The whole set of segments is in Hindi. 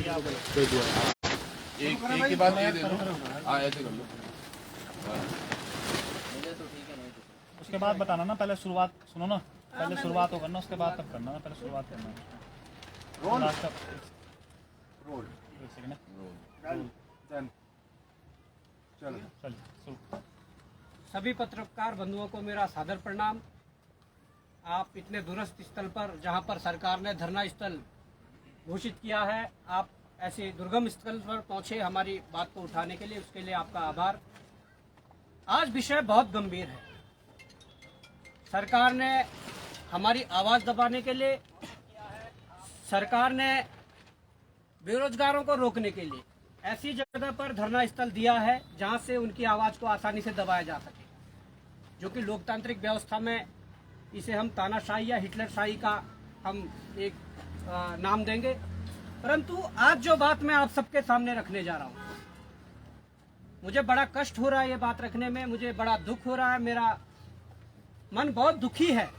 एक के बाद ये दे दो। हाँ ऐसे कर लो। उसके बाद बताना ना, पहले शुरुआत सुनो ना, पहले शुरुआत हो करना, उसके बाद तब करना ना, पहले शुरुआत करना। रोल रोल एक सेकंड रोल देन चलो। सभी पत्रकार बंधुओं को मेरा सादर प्रणाम। आप इतने दूरस्थ स्थल पर, जहां पर सरकार ने धरना स्थल घोषित किया है, आप ऐसे दुर्गम स्थल पर पहुंचे हमारी बात को उठाने के लिए, उसके लिए आपका आभार। आज विषय बहुत गंभीर है। सरकार ने हमारी आवाज दबाने के लिए, सरकार ने बेरोजगारों को रोकने के लिए ऐसी जगह पर धरना स्थल दिया है जहां से उनकी आवाज को आसानी से दबाया जा सके, जो कि लोकतांत्रिक व्यवस्था में इसे हम तानाशाही या हिटलरशाही का हम एक नाम देंगे। परंतु आज जो बात मैं आप सबके सामने रखने जा रहा हूं, मुझे बड़ा कष्ट हो रहा है ये बात रखने में, मुझे बड़ा दुख हो रहा है, मेरा मन बहुत दुखी है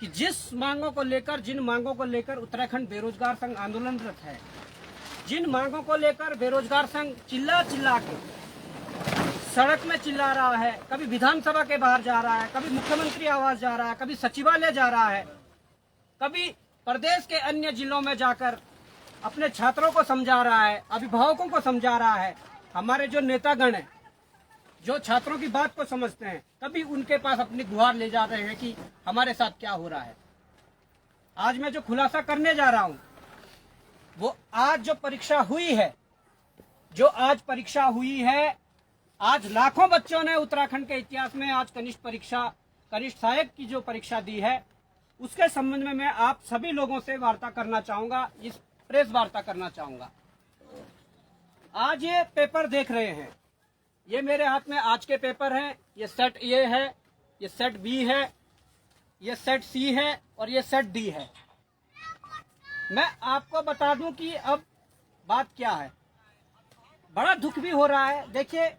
कि जिस मांगों को लेकर, जिन मांगों को लेकर उत्तराखंड बेरोजगार संघ आंदोलनरत है, जिन मांगों को लेकर बेरोजगार संघ चिल्ला चिल्ला के सड़क में चिल्ला रहा है, कभी विधानसभा के बाहर जा रहा है, कभी मुख्यमंत्री आवास जा रहा है, कभी सचिवालय जा रहा है, कभी प्रदेश के अन्य जिलों में जाकर अपने छात्रों को समझा रहा है, अभिभावकों को समझा रहा है। हमारे जो नेतागण हैं, जो छात्रों की बात को समझते हैं, कभी उनके पास अपनी गुहार ले जा रहे हैं कि हमारे साथ क्या हो रहा है। आज मैं जो खुलासा करने जा रहा हूं, वो आज जो परीक्षा हुई है, आज लाखों बच्चों ने उत्तराखंड के इतिहास में आज कनिष्ठ सहायक की जो परीक्षा दी है, उसके संबंध में मैं आप सभी लोगों से वार्ता करना चाहूंगा, इस प्रेस वार्ता करना चाहूंगा। आज ये पेपर देख रहे हैं, ये मेरे हाथ में आज के पेपर हैं। ये सेट ए है, ये सेट बी है, ये सेट सी है और ये सेट डी है। मैं आपको बता दूं कि अब बात क्या है। बड़ा दुख भी हो रहा है। देखिए,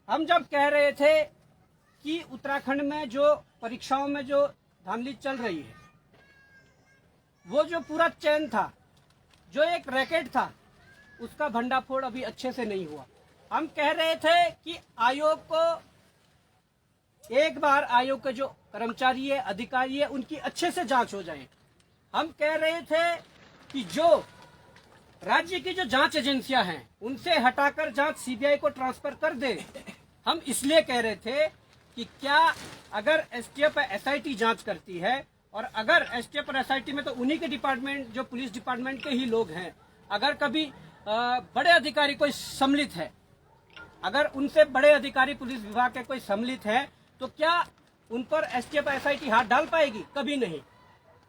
हम जब कह रहे थे कि उत्तराखंड में जो परीक्षाओं में जो धांधली चल रही है, वो जो पूरा चैन था, जो एक रैकेट था, उसका भंडाफोड़ अभी अच्छे से नहीं हुआ। हम कह रहे थे कि आयोग को एक बार, आयोग के जो कर्मचारी है, अधिकारी है, उनकी अच्छे से जांच हो जाए। हम कह रहे थे कि जो राज्य की जो जांच एजेंसियां हैं, उनसे हटाकर जांच सीबीआई को ट्रांसफर कर दे। हम इसलिए कह रहे थे कि क्या अगर एसटीएफ एसआईटी जांच करती है, और अगर एसटीएफ और एसआईटी में तो उन्हीं के डिपार्टमेंट, जो पुलिस डिपार्टमेंट के ही लोग हैं, अगर कभी बड़े अधिकारी कोई सम्मिलित है, अगर उनसे बड़े अधिकारी पुलिस विभाग के कोई सम्मिलित है, तो क्या उन पर एसटीएफ एसआईटी हाथ डाल पाएगी? कभी नहीं।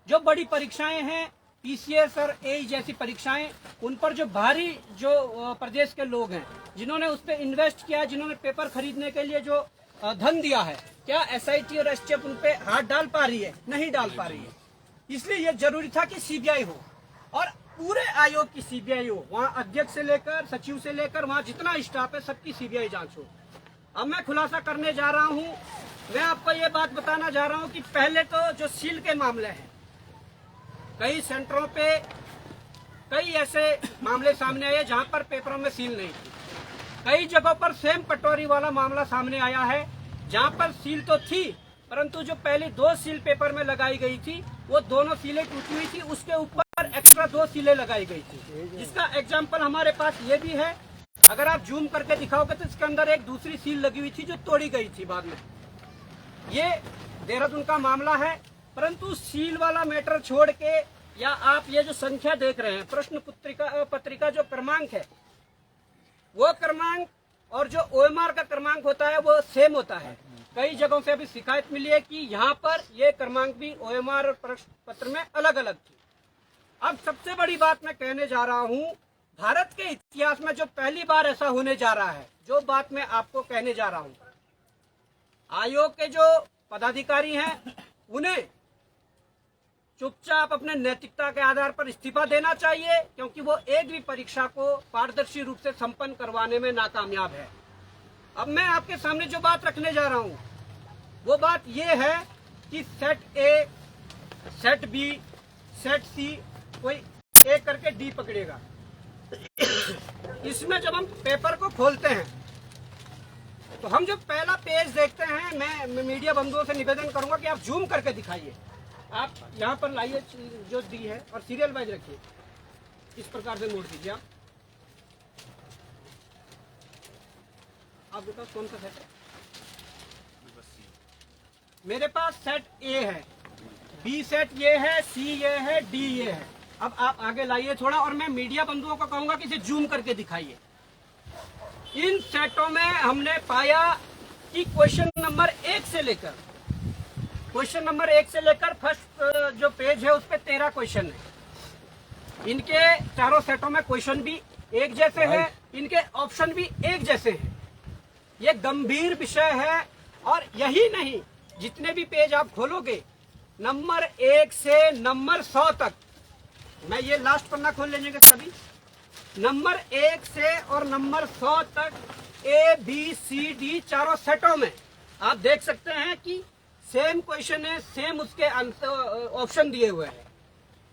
जो बड़ी परीक्षाएं हैं, पीसीएस और एई जैसी परीक्षाएं, उन पर जो भारी जो प्रदेश के लोग हैं, जिन्होंने उस पर इन्वेस्ट किया, जिन्होंने पेपर खरीदने के लिए जो धन दिया है, क्या एसआईटी और एसटीएफ उन पे हाथ डाल पा रही है? नहीं डाल पा रही है। इसलिए यह जरूरी था कि सीबीआई हो, और पूरे आयोग की सीबीआई हो। वहाँ अध्यक्ष से लेकर सचिव से लेकर वहाँ जितना स्टाफ है, सबकी सीबीआई जांच हो। अब मैं खुलासा करने जा रहा हूँ, मैं आपको ये बात बताना जा रहा हूँ कि पहले तो जो सील के मामले हैं, कई सेंटरों पे कई ऐसे मामले सामने आए जहां पर पेपरों में सील नहीं थी। कई जगहों पर सेम पटोरी वाला मामला सामने आया है, जहां पर सील तो थी, परंतु जो पहली 2 सील पेपर में लगाई गई थी, वो दोनों सीलें टूटी हुई थी, उसके ऊपर एक्स्ट्रा 2 सीलें लगाई गई थी। जिसका एग्जाम्पल हमारे पास ये भी है। अगर आप जूम करके दिखाओगे तो इसके अंदर एक दूसरी सील लगी हुई थी, जो तोड़ी गई थी बाद में। ये देहरादून का मामला है। परंतु सील वाला मैटर छोड़ के, या आप ये जो संख्या देख रहे हैं, प्रश्न पत्रिका जो क्रमांक है, वो क्रमांक और जो ओएमआर का क्रमांक होता है, वो सेम होता है। कई जगहों से अभी शिकायत मिली है कि यहाँ पर ये क्रमांक भी ओएमआर और प्रश्न पत्र में अलग अलग थी। अब सबसे बड़ी बात मैं कहने जा रहा हूँ, भारत के इतिहास में जो पहली बार ऐसा होने जा रहा है, जो बात मैं आपको कहने जा रहा हूँ, आयोग के जो पदाधिकारी हैं, उन्हें चुपचाप अपने नैतिकता के आधार पर इस्तीफा देना चाहिए, क्योंकि वो एक भी परीक्षा को पारदर्शी रूप से संपन्न करवाने में नाकामयाब है। अब मैं आपके सामने जो बात रखने जा रहा हूँ, वो बात ये है कि set A, set B, set C, कोई एक करके डी पकड़े। पकड़िएगा। इसमें जब हम पेपर को खोलते हैं तो हम जो पहला पेज देखते हैं, मैं मीडिया बंधुओं से निवेदन करूंगा कि आप जूम करके दिखाइए। आप यहाँ पर लाइए जो दी है और सीरियल वाइज रखिए, इस प्रकार से मोड़ दीजिए। आप बताओ कौन सा सेट है? मेरे पास सेट ए है, बी सेट ये है, सी ये है, डी ये है। अब आप आगे लाइए थोड़ा और मैं मीडिया बंधुओं को कहूंगा कि इसे जूम करके दिखाइए। इन सेटों में हमने पाया कि क्वेश्चन नंबर 1 से लेकर फर्स्ट जो पेज है उस पे 13 क्वेश्चन है। इनके चारों सेटों में क्वेश्चन भी एक जैसे हैं, इनके ऑप्शन भी एक जैसे हैं। ये गंभीर विषय है। और यही नहीं, जितने भी पेज आप खोलोगे नंबर 1 से नंबर 100 तक, मैं ये लास्ट पन्ना खोल लेंगे सभी, नंबर 1 से और नंबर 100 तक ए बी सी डी चारों सेटों में आप देख सकते हैं कि सेम क्वेश्चन है, सेम उसके ऑप्शन दिए हुए हैं।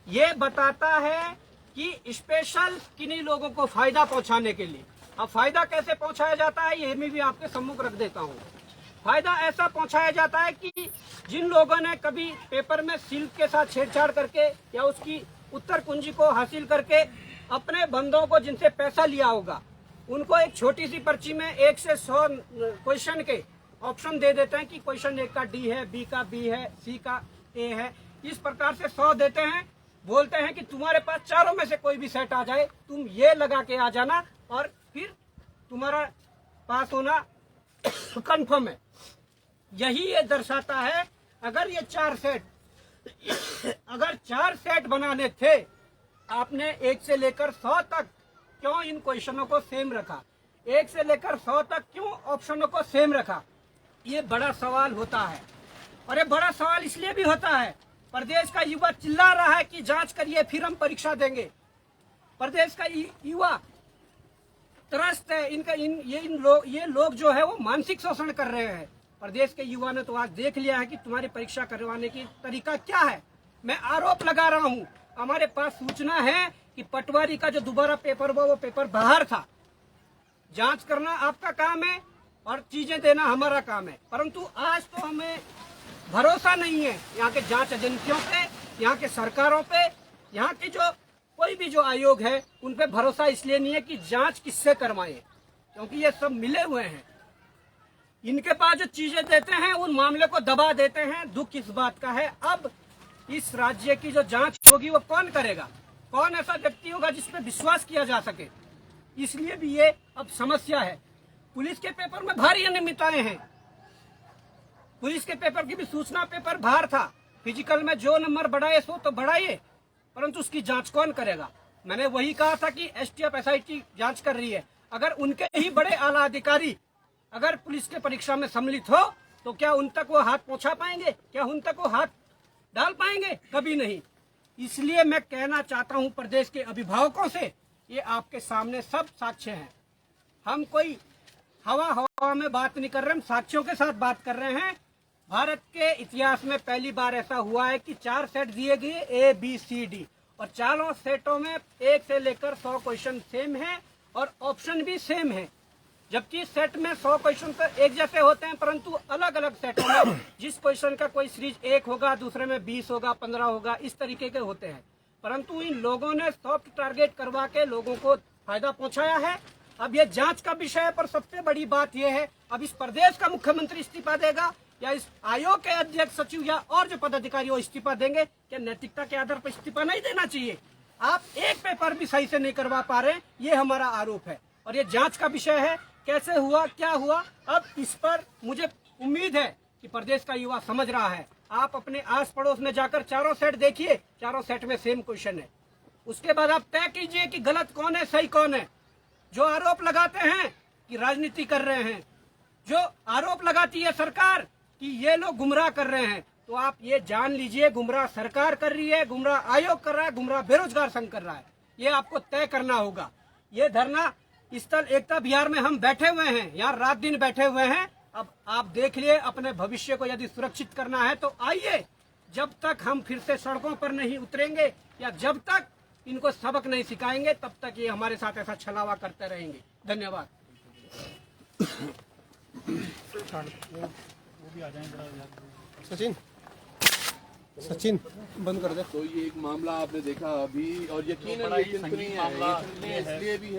ये बताता है कि स्पेशल किन्हीं लोगों को फायदा पहुंचाने के लिए। अब फायदा कैसे पहुंचाया जाता है ये मैं भी आपके सम्मुख रख देता हूं। फायदा ऐसा पहुंचाया जाता है कि जिन लोगों ने कभी पेपर में सिल्क के साथ छेड़छाड़ करके या उसकी उत्तर कुंजी को हासिल करके अपने बंदों को जिनसे पैसा लिया होगा, उनको एक छोटी सी पर्ची में 1 से 100 क्वेश्चन के ऑप्शन दे देते हैं कि क्वेश्चन 1 का डी है, बी का बी है, सी का ए है। इस प्रकार से 100 देते हैं, बोलते हैं कि तुम्हारे पास चारों में से कोई भी सेट आ जाए, तुम ये लगा के आ जाना और फिर तुम्हारा पास होना कंफर्म है। यही ये दर्शाता है। अगर ये 4 सेट बनाने थे, आपने 1 से लेकर 100 तक क्यों इन क्वेश्चनों को सेम रखा? 1 से लेकर 100 तक क्यों ऑप्शनों को सेम रखा? ये बड़ा सवाल होता है। और ये बड़ा सवाल इसलिए भी होता है, प्रदेश का युवा चिल्ला रहा है कि जांच करिए फिर हम परीक्षा देंगे। प्रदेश का युवा त्रस्त है। ये लोग जो है वो मानसिक शोषण कर रहे हैं। प्रदेश के युवा ने तो आज देख लिया है कि तुम्हारी परीक्षा करवाने की तरीका क्या है। मैं आरोप लगा रहा हूँ, हमारे पास सूचना है कि पटवारी का जो दोबारा पेपर हुआ वो पेपर बाहर था। जांच करना आपका काम है और चीजें देना हमारा काम है, परंतु आज तो हमें भरोसा नहीं है यहाँ के जांच एजेंसियों पे, यहाँ के सरकारों पे, यहाँ के जो कोई भी जो आयोग है उन पे भरोसा इसलिए नहीं है कि जांच किससे करवाएं, क्योंकि ये सब मिले हुए हैं। इनके पास जो चीजें देते हैं उन मामले को दबा देते हैं। दुख इस बात का है, अब इस राज्य की जो जांच होगी वो कौन करेगा? कौन ऐसा व्यक्ति होगा जिसपे विश्वास किया जा सके? इसलिए भी ये अब समस्या है। पुलिस के पेपर में भारी अनियमितताएं हैं। पुलिस के पेपर की भी सूचना पेपर बाहर था। फिजिकल में जो नंबर बढ़ाए सो तो बढ़ाइए, परंतु उसकी जांच कौन करेगा? मैंने वही कहा था कि एसटीएफ एसआईटी जांच कर रही है। अगर उनके ही बड़े आला अधिकारी अगर पुलिस के परीक्षा में सम्मिलित हो तो क्या उन तक वो हाथ पहुंचा पाएंगे? क्या उन तक वो हाथ डाल पाएंगे? कभी नहीं। इसलिए मैं कहना चाहता हूं प्रदेश के अभिभावकों से, ये आपके सामने सब साक्ष्य हैं। हम कोई हवा में बात नहीं कर रहे, हम साक्ष्यों के साथ बात कर रहे हैं। भारत के इतिहास में पहली बार ऐसा हुआ है कि 4 सेट दिए गए, ए बी सी डी, और चारों सेटों में 1 से लेकर 100 क्वेश्चन सेम है और ऑप्शन भी सेम है। जबकि सेट में 100 क्वेश्चन तो एक जैसे होते हैं, परंतु अलग अलग सेटों में जिस क्वेश्चन का कोई सीरीज 1 होगा, दूसरे में 20 होगा, 15 होगा, इस तरीके के होते हैं। परंतु इन लोगों ने सॉफ्ट टारगेट करवा के लोगों को फायदा पहुंचाया है। अब ये जांच का विषय है, पर सबसे बड़ी बात यह है, अब इस प्रदेश का मुख्यमंत्री इस्तीफा देगा या इस आयोग के अध्यक्ष सचिव या और जो पदाधिकारी वो इस्तीफा देंगे? क्या नैतिकता के आधार पर इस्तीफा नहीं देना चाहिए? आप एक पेपर भी सही से नहीं करवा पा रहे, ये हमारा आरोप है और ये जांच का विषय है। कैसे हुआ, क्या हुआ, अब इस पर मुझे उम्मीद है कि प्रदेश का युवा समझ रहा है। आप अपने आस पड़ोस में जाकर चारों सेट देखिए, चारों सेट में सेम क्वेश्चन है। उसके बाद आप तय कीजिए कि गलत कौन है, सही कौन है। जो आरोप लगाते हैं कि राजनीति कर रहे हैं, जो आरोप लगाती है सरकार कि ये लोग गुमराह कर रहे हैं, तो आप ये जान लीजिए गुमराह सरकार कर रही है, गुमराह आयोग कर रहा है, गुमराह बेरोजगार संघ कर रहा है। ये आपको तय करना होगा। ये धरना स्थल एकता विहार में हम बैठे हुए हैं, यहाँ रात दिन बैठे हुए हैं। अब आप देख लिए, अपने भविष्य को यदि सुरक्षित करना है तो आइए। जब तक हम फिर से सड़कों पर नहीं उतरेंगे या जब तक इनको सबक नहीं सिखाएंगे तब तक ये हमारे साथ ऐसा छलावा करते रहेंगे। धन्यवाद। वो भी आ जाएंगे जरा। सचिन बंद कर दे। तो ये एक मामला आपने देखा अभी, और यकीन बड़ा ही संगीन मामला इसलिए भी है